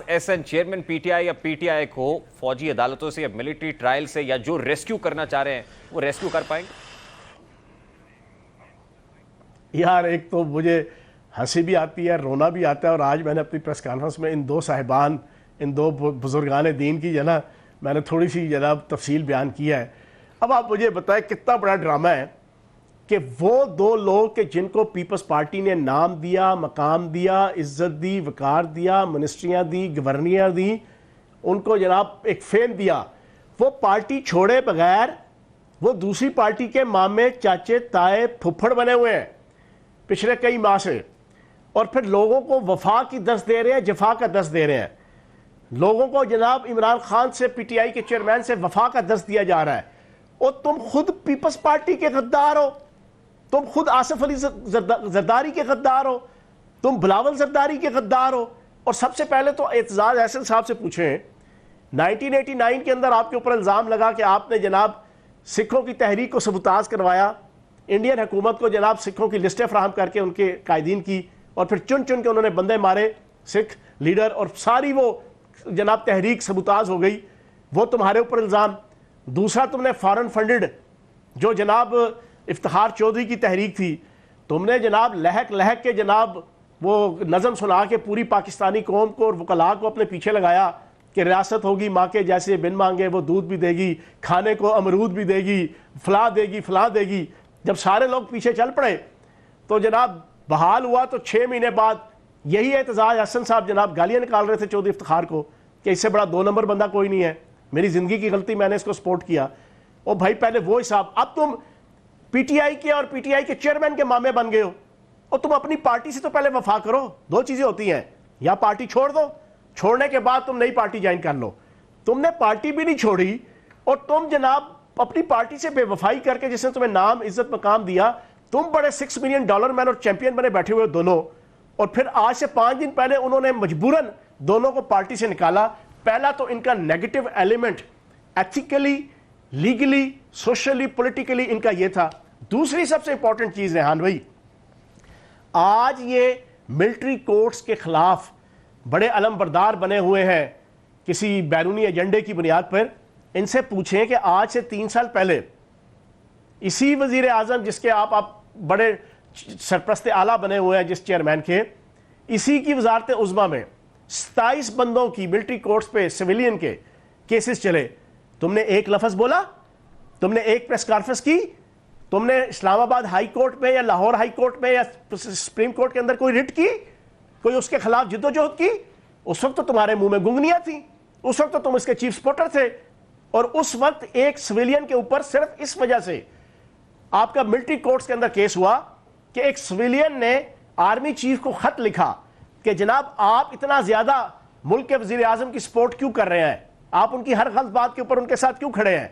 S N chairman P T I یا P T آئی کو فوجی عدالتوں سے یا ملٹری ٹرائل سے یا جو ریسکیو کرنا چاہ رہے ہیں وہ ریسکیو کر پائیں گے؟ یار ایک تو مجھے ہنسی بھی آتی ہے، رونا بھی آتا ہے، اور آج میں نے اپنی پریس کانفرنس میں ان دو صاحبان، ان دو بزرگان دین کی میں نے تھوڑی سی جناب تفصیل بیان کیا ہے۔ اب آپ مجھے بتائیں کتنا بڑا ڈرامہ ہے کہ وہ دو لوگ کہ جن کو پیپلز پارٹی نے نام دیا، مقام دیا، عزت دی، وقار دیا، منسٹریاں دی، گورنریاں دی، ان کو جناب ایک فیم دیا، وہ پارٹی چھوڑے بغیر وہ دوسری پارٹی کے مامے، چاچے، تائے، پھپھڑ بنے ہوئے ہیں پچھلے کئی ماہ سے، اور پھر لوگوں کو وفا کی دست دے رہے ہیں، جفا کا دست دے رہے ہیں۔ لوگوں کو جناب عمران خان سے، پی ٹی آئی کے چیئرمین سے وفا کا دست دیا جا رہا ہے، اور تم خود پیپلز پارٹی کے غدار ہو، تم خود آصف علی زرداری کے غدار ہو، تم بلاول زرداری کے غدار ہو۔ اور سب سے پہلے تو اعتزاز احسن صاحب سے پوچھیں، 1989 کے اندر آپ کے اوپر الزام لگا کہ آپ نے جناب سکھوں کی تحریک کو سبوتاژ کروایا، انڈین حکومت کو جناب سکھوں کی لسٹیں فراہم کر کے ان کے قائدین کی، اور پھر چن چن کے انہوں نے بندے مارے سکھ لیڈر، اور ساری وہ جناب تحریک سبوتاژ ہو گئی، وہ تمہارے اوپر الزام۔ دوسرا، تم نے فارن فنڈڈ جو جناب افتخار چودھری کی تحریک تھی، تم نے جناب لہک لہک کے جناب وہ نظم سنا کے پوری پاکستانی قوم کو اور وکلاء کو اپنے پیچھے لگایا کہ ریاست ہوگی ماں کے جیسے، بن مانگے وہ دودھ بھی دے گی، کھانے کو امرود بھی دے گی، فلاں دے گی فلاں دے گی۔ جب سارے لوگ پیچھے چل پڑے تو جناب بحال ہوا، تو 6 مہینے بعد یہی اعتزاز احسن صاحب جناب گالیاں نکال رہے تھے چودھری افتخار کو کہ اس سے بڑا 2 نمبر بندہ کوئی نہیں ہے، میری زندگی کی غلطی، میں نے اس کو سپورٹ کیا۔ اور بھائی پہلے وہ حساب، اب تم پی ٹی آئی کے اور پی ٹی آئی کے چیئرمین کے مامے بن گئے ہو، اور تم اپنی پارٹی سے تو پہلے وفا کرو۔ 2 چیزیں ہوتی ہیں، یا پارٹی چھوڑ دو، چھوڑنے کے بعد تم نئی پارٹی جوائن کر لو۔ تم نے پارٹی بھی نہیں چھوڑی، اور تم جناب اپنی پارٹی سے بے وفائی کر کے، جس نے تمہیں نام، عزت، مقام دیا، تم بڑے $6 ملین مین اور چیمپئن بنے بیٹھے ہوئے دونوں، اور پھر آج سے 5 دن پہلے انہوں نے مجبوراً دونوں کو پارٹی سے نکالا۔ پہلا تو ان کا negative element ethically, legally, socially, politically ان کا یہ تھا۔ دوسری سب سے امپورٹنٹ چیز ریحان بھائی، آج یہ ملٹری کورٹس کے خلاف بڑے علم بردار بنے ہوئے ہیں کسی بیرونی ایجنڈے کی بنیاد پر۔ ان سے پوچھیں کہ آج سے 3 سال پہلے اسی وزیر اعظم جس کے آپ بڑے سرپرست اعلیٰ بنے ہوئے ہیں، جس چیئرمین کے، اسی کی وزارت عظمیٰ میں 27 بندوں کی ملٹری کورٹس پہ سویلین کے کیسز چلے، تم نے ایک لفظ بولا؟ تم نے ایک پریس کانفرنس کی؟ تم نے اسلام آباد ہائی کورٹ میں یا لاہور ہائی کورٹ میں یا سپریم کورٹ کے اندر کوئی رٹ کی، کوئی اس کے خلاف جد و جہد کی؟ اس وقت تو تمہارے منہ میں گنگنیاں تھیں، اس وقت تو تم اس کے چیف سپورٹر تھے، اور اس وقت ایک سویلین کے اوپر صرف اس وجہ سے آپ کا ملٹری کورٹس کے اندر کیس ہوا کہ ایک سویلین نے آرمی چیف کو خط لکھا کہ جناب آپ اتنا زیادہ ملک کے وزیر اعظم کی سپورٹ کیوں کر رہے ہیں، آپ ان کی ہر غلط بات کے اوپر ان کے ساتھ کیوں کھڑے ہیں؟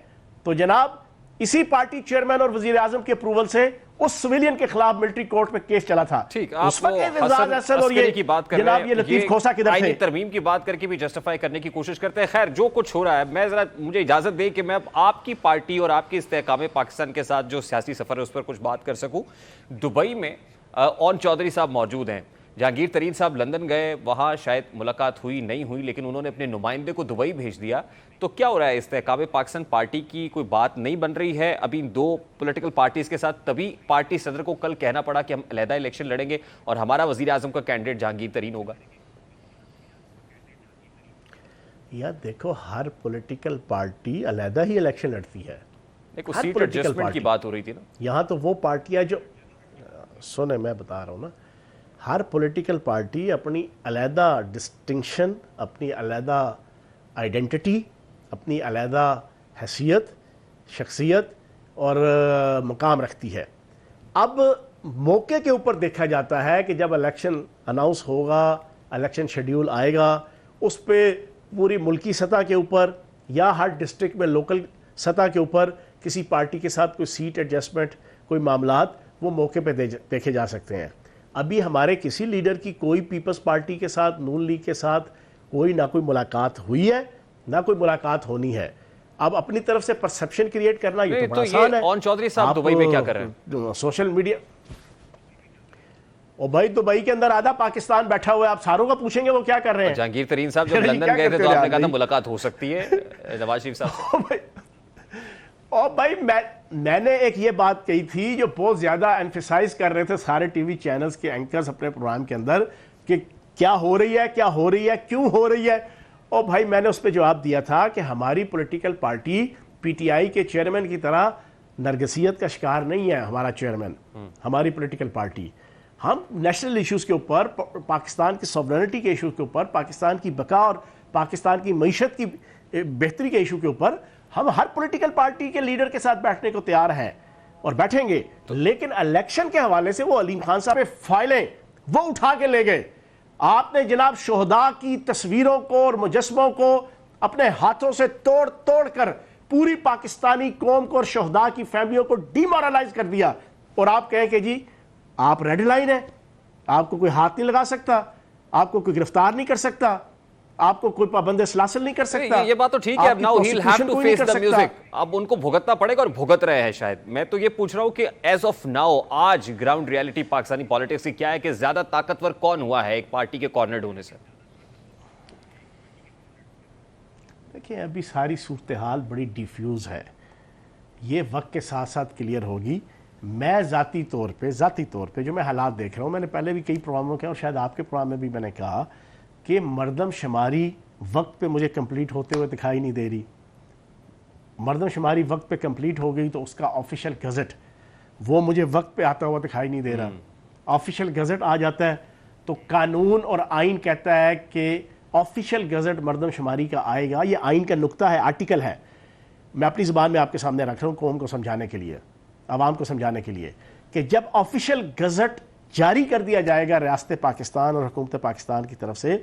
تو جناب اسی پارٹی چیئرمین اور وزیر اعظم کے اپروول سے اس سویلین کے خلاف ملٹری کورٹ میں کیس چلا تھا۔ ٹھیک، آپ حسن عسکری کی بات کر رہے ہیں، یہ لطیف کھوسا کدھر تھے؟ آئینی ترمیم کی بات کر کے بھی جسٹیفائی کرنے کی کوشش کرتے ہیں۔ خیر جو کچھ ہو رہا ہے، میں ذرا مجھے اجازت دیں کہ میں اب آپ کی پارٹی اور آپ کے استحکام پاکستان کے ساتھ جو سیاسی سفر ہے اس پر کچھ بات کر سکوں۔ دبئی میں اون چودھری صاحب موجود ہیں، جہانگیر ترین صاحب لندن گئے، وہاں شاید ملاقات ہوئی نہیں ہوئی، لیکن انہوں نے اپنے نمائندے کو دبئی بھیج دیا۔ تو کیا ہو رہا ہے؟ استحکام پاکستان پارٹی کی کوئی بات نہیں بن رہی ہے ابھی 2 پولیٹیکل پارٹیز کے ساتھ، تبھی پارٹی صدر کو کل کہنا پڑا کہ ہم علیحدہ الیکشن لڑیں گے اور ہمارا وزیر اعظم کا کینڈیڈیٹ جہانگیر ترین ہوگا۔ یار دیکھو، ہر پولیٹیکل پارٹی علیحدہ ہی الیکشن لڑتی ہے۔ ایک سیٹ ایڈجسٹمنٹ کی بات ہو رہی تھی نا یہاں تو وہ پارٹیاں جو سنیں، میں بتا رہا ہوں نا، ہر پولیٹیکل پارٹی اپنی علیحدہ ڈسٹنکشن، اپنی علیحدہ آئیڈینٹی، اپنی علیحدہ حیثیت، شخصیت اور مقام رکھتی ہے۔ اب موقع کے اوپر دیکھا جاتا ہے کہ جب الیکشن اناؤنس ہوگا، الیکشن شیڈیول آئے گا، اس پہ پوری ملکی سطح کے اوپر یا ہر ڈسٹرکٹ میں لوکل سطح کے اوپر کسی پارٹی کے ساتھ کوئی سیٹ ایڈجسٹمنٹ، کوئی معاملات وہ موقع پہ دیکھے جا سکتے ہیں۔ ابھی ہمارے کسی لیڈر کی کوئی پیپلز پارٹی کے ساتھ، نون لیگ کے ساتھ کوئی نہ کوئی ملاقات ہوئی ہے، نہ کوئی ملاقات ہونی ہے۔ اب اپنی طرف سے پرسپشن کریٹ کرنا یہ تو بڑا آسان ہے۔ اون چودھری صاحب دبئی میں کیا کر رہے ہیں؟ سوشل میڈیا اور بھائی دبئی کے اندر آدھا پاکستان بیٹھا ہوا ہے, آپ ساروں کا پوچھیں گے وہ کیا کر رہے ہیں. جہانگیر ترین صاحب جب لندن گئے تھے تو آپ نے کہا تھا ملاقات ہو سکتی ہے نواز شریف صاحب سے. اور بھائی میں نے ایک یہ بات کہی تھی جو بہت زیادہ ایمفیسائز کر رہے تھے سارے ٹی وی چینلز کے اینکرز اپنے پروگرام کے اندر کہ کیا ہو رہی ہے, کیا ہو رہی ہے, کیوں ہو رہی ہے. اور بھائی میں نے اس پہ جواب دیا تھا کہ ہماری پولیٹیکل پارٹی پی ٹی آئی کے چیئرمین کی طرح نرگسیت کا شکار نہیں ہے. ہمارا چیئرمین, ہماری پولیٹیکل پارٹی, ہم نیشنل ایشوز کے اوپر, پاکستان کی سوورنٹی کے ایشوز کے اوپر, پاکستان کی بقا اور پاکستان کی معیشت کی بہتری کے ایشو کے اوپر ہم ہر پولیٹیکل پارٹی کے لیڈر کے ساتھ بیٹھنے کو تیار ہیں اور بیٹھیں گے. لیکن الیکشن کے حوالے سے وہ علیم خان صاحب فائلیں وہ اٹھا کے لے گئے. آپ نے جناب شہداء کی تصویروں کو اور مجسموں کو اپنے ہاتھوں سے توڑ توڑ کر پوری پاکستانی قوم کو اور شہداء کی فیملیوں کو ڈی مورلائز کر دیا. اور آپ کہیں کہ جی آپ ریڈ لائن ہیں, آپ کو کوئی ہاتھ نہیں لگا سکتا, آپ کو کوئی گرفتار نہیں کر سکتا, آپ کو کوئی پابند سلاسل نہیں کر سکتا. یہ بات تو ٹھیک ہے, اب now he'll have to face the music, اب ان کو بھگتنا پڑے گا اور بھگت رہے ہیں شاید. میں تو یہ پوچھ رہا ہوں کہ ایز آف ناؤ آج گراؤنڈ ریالٹی پاکستانی پالیٹکس کی کیا ہے کہ زیادہ طاقتور کون ہوا ہے ایک پارٹی کے کارنرڈ ہونے سے؟ دیکھیں ابھی ساری صورتحال بڑی ڈیفیوز ہے, یہ وقت کے ساتھ ساتھ کلیئر ہوگی. میں ذاتی طور پہ جو میں حالات دیکھ رہا ہوں, میں نے پہلے بھی کئی پروگراموں کے اور شاید آپ کے پروگرام میں بھی میں نے کہا کہ مردم شماری وقت پہ مجھے کمپلیٹ ہوتے ہوئے دکھائی نہیں دے رہی. مردم شماری وقت پہ کمپلیٹ ہو گئی تو اس کا آفیشیل گزٹ وہ مجھے وقت پہ آتا ہوا دکھائی نہیں دے رہا. آفیشیل گزٹ آ جاتا ہے تو قانون اور آئین کہتا ہے کہ آفیشیل گزٹ مردم شماری کا آئے گا. یہ آئین کا نقطہ ہے, آرٹیکل ہے, میں اپنی زبان میں آپ کے سامنے رکھ رہا ہوں قوم کو سمجھانے کے لیے, عوام کو سمجھانے کے لیے, کہ جب آفیشیل گزٹ جاری کر دیا جائے گا ریاست پاکستان اور حکومت پاکستان کی طرف سے,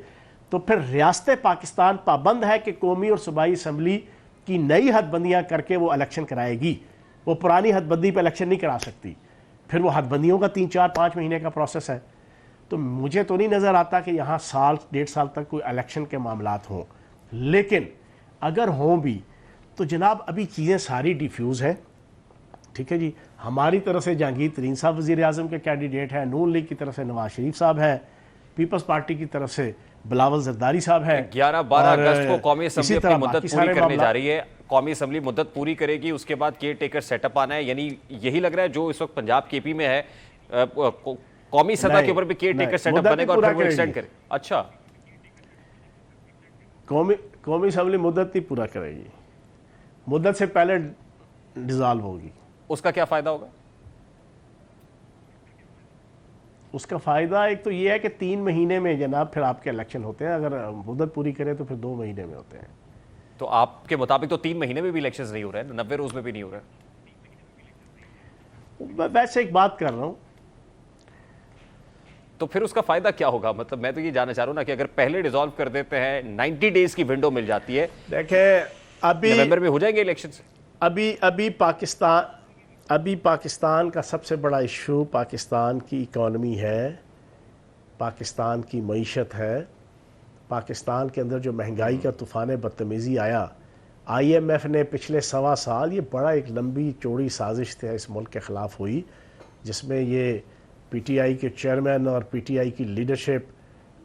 تو پھر ریاست پاکستان پابند ہے کہ قومی اور صوبائی اسمبلی کی نئی حد بندیاں کر کے وہ الیکشن کرائے گی. وہ پرانی حد بندی پہ الیکشن نہیں کرا سکتی. پھر وہ حد بندیوں کا 3 4 5 مہینے کا پروسیس ہے. تو مجھے تو نہیں نظر آتا کہ یہاں سال 1.5 سال تک کوئی الیکشن کے معاملات ہوں. لیکن اگر ہوں بھی تو جناب ابھی چیزیں ساری ڈیفیوز ہیں. ٹھیک ہے جی, ہماری طرف سے جہانگیر ترین صاحب وزیر اعظم کے کینڈیڈیٹ ہیں, نون لیگ کی طرف سے نواز شریف صاحب ہیں, پیپلز پارٹی کی طرف سے بلاول زرداری صاحب ہیں. 11-12 اگست کو قومی اسمبلی اپنی مدت پوری کرنے جا رہی ہے. قومی اسمبلی مدت پوری کرے گی, اس کے بعد کیئر ٹیکر سیٹ اپ آنا ہے. یعنی یہی لگ رہا ہے جو اس وقت پنجاب کے پی میں ہے, قومی سطح کے اوپر بھی کیئر ٹیکر سیٹ اپ بنے گا اور پھر وہ ایکسٹینڈ کرے. اچھا, قومی اسمبلی مدت ہی پورا کرے گی, مدت سے پہلے ڈیزالو ہوگی. اس کا کیا فائدہ ہوگا؟ اس کا فائدہ ایک تو یہ ہے کہ 3 مہینے میں جناب پھر آپ کے الیکشن ہوتے ہیں. اگر مدت پوری کرے تو پھر 2 مہینے میں ہوتے ہیں. تو آپ کے مطابق تو 3 مہینے میں بھی الیکشنز نہیں ہو رہے ہیں, 90 روز میں بھی نہیں ہو رہے. میں ویسے ایک بات کر رہا ہوں, تو پھر اس کا فائدہ کیا ہوگا؟ مطلب میں تو یہ جاننا چاہ رہا ہوں نا کہ اگر پہلے ڈیزالو کر دیتے ہیں, 90 ڈیز کی ونڈو مل جاتی ہے, دیکھیں ابھی نومبر میں ہو جائیں گے الیکشنز. ابھی پاکستان کا سب سے بڑا ایشو پاکستان کی اکانومی ہے, پاکستان کی معیشت ہے. پاکستان کے اندر جو مہنگائی کا طوفان بدتمیزی آیا, آئی ایم ایف نے پچھلے 1.25 سال, یہ بڑا ایک لمبی چوڑی سازش تھے اس ملک کے خلاف ہوئی, جس میں یہ پی ٹی آئی کے چیئرمین اور پی ٹی آئی کی لیڈرشپ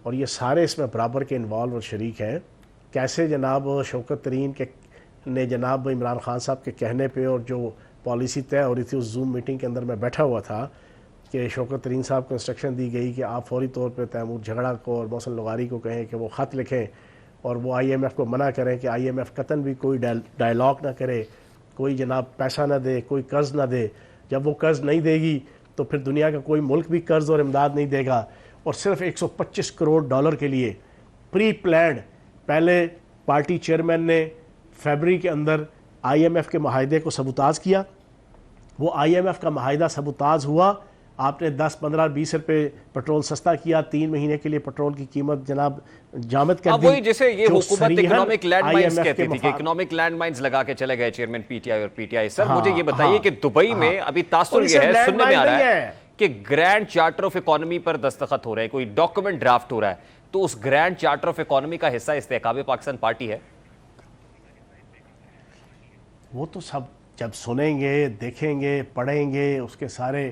اور یہ سارے اس میں برابر کے انوالو اور شریک ہیں. کیسے جناب شوکت ترین کے نے جناب عمران خان صاحب کے کہنے پہ اور جو پالیسی طے ہو رہی تھی اس زوم میٹنگ کے اندر میں بیٹھا ہوا تھا کہ شوکت ترین صاحب کو انسٹرکشن دی گئی کہ آپ فوری طور پہ تیمور جھگڑا کو اور محسن لغاری کو کہیں کہ وہ خط لکھیں اور وہ آئی ایم ایف کو منع کریں کہ آئی ایم ایف قطعاً بھی کوئی ڈائلاگ نہ کرے, کوئی جناب پیسہ نہ دے, کوئی قرض نہ دے. جب وہ قرض نہیں دے گی تو پھر دنیا کا کوئی ملک بھی قرض اور امداد نہیں دے گا. اور صرف $125 کروڑ کے لیے پری پلانڈ پہلے پارٹی چیئرمین نے فیبری کے اندر آئی ایم ایف کے معاہدے کو سبوتاژ کیا. وہ آئی ایم ایف کا معاہدہ سبوتاژ ہوا, آپ نے 10 15 20 روپے پٹرول سستا کیا, 3 مہینے کے لیے پٹرول کی قیمت جناب جامد کر دی. وہی جیسے یہ حکومت اکنامک لینڈ مائنز کہتی تھی کہ اکنامک لینڈ مائنز لگا کے چلے گئے چیئرمین پی ٹی آئی اور پی ٹی آئی. سر مجھے یہ بتائیے کہ دبئی میں ابھی تاثر یہ ہے, سننے میں آ رہا ہے کہ گرینڈ چارٹر آف اکانومی پر دستخط ہو رہے ہیں, کوئی ڈاکومنٹ ڈرافٹ ہو رہا ہے, تو اس گرینڈ چارٹر آف اکانومی کا حصہ استحکام پاکستان پارٹی ہے؟ وہ تو سب جب سنیں گے, دیکھیں گے, پڑھیں گے, اس کے سارے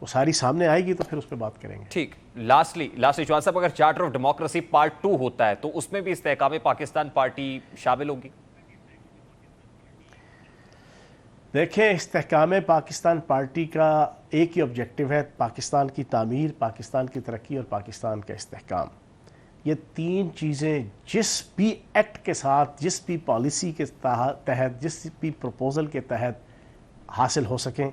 وہ ساری سامنے آئے گی تو پھر اس پہ بات کریں گے. ٹھیک. لاسٹلی شہزاد صاحب، اگر چارٹر آف ڈیموکریسی پارٹ 2 ہوتا ہے تو اس میں بھی استحکام پاکستان پارٹی شامل ہوگی؟ دیکھیں، استحکام پاکستان پارٹی کا ایک ہی آبجیکٹو ہے، پاکستان کی تعمیر، پاکستان کی ترقی اور پاکستان کا استحکام. یہ تین چیزیں جس بھی ایکٹ کے ساتھ، جس بھی پالیسی کے تحت، جس بھی پروپوزل کے تحت حاصل ہو سکیں،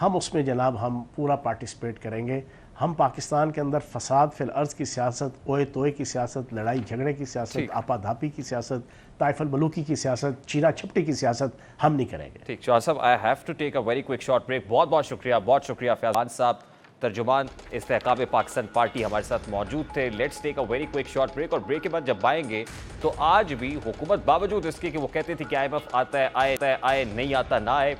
ہم اس میں جناب ہم پورا پارٹیسپیٹ کریں گے. ہم پاکستان کے اندر فساد فی الارض کی سیاست، اوئے توئے کی سیاست، لڑائی جھگڑے کی سیاست، آپا دھاپی کی سیاست، طائف الملوکی کی سیاست، چینا چھپٹی کی سیاست ہم نہیں کریں گے. ٹھیک. شہزاد صاحب، I have to take a very quick short break. بہت بہت شکریہ فیاض خان صاحب، ترجمان استحکام پاکستان پارٹی ہمارے ساتھ موجود تھے. Let's take a very quick short break, اور بریک کے بعد جب آئیں گے تو آج بھی حکومت باوجود اس کے کہ وہ کہتے تھے کہ آئی ایم ایف آتا ہے آئے نہیں آتا نہ آئے،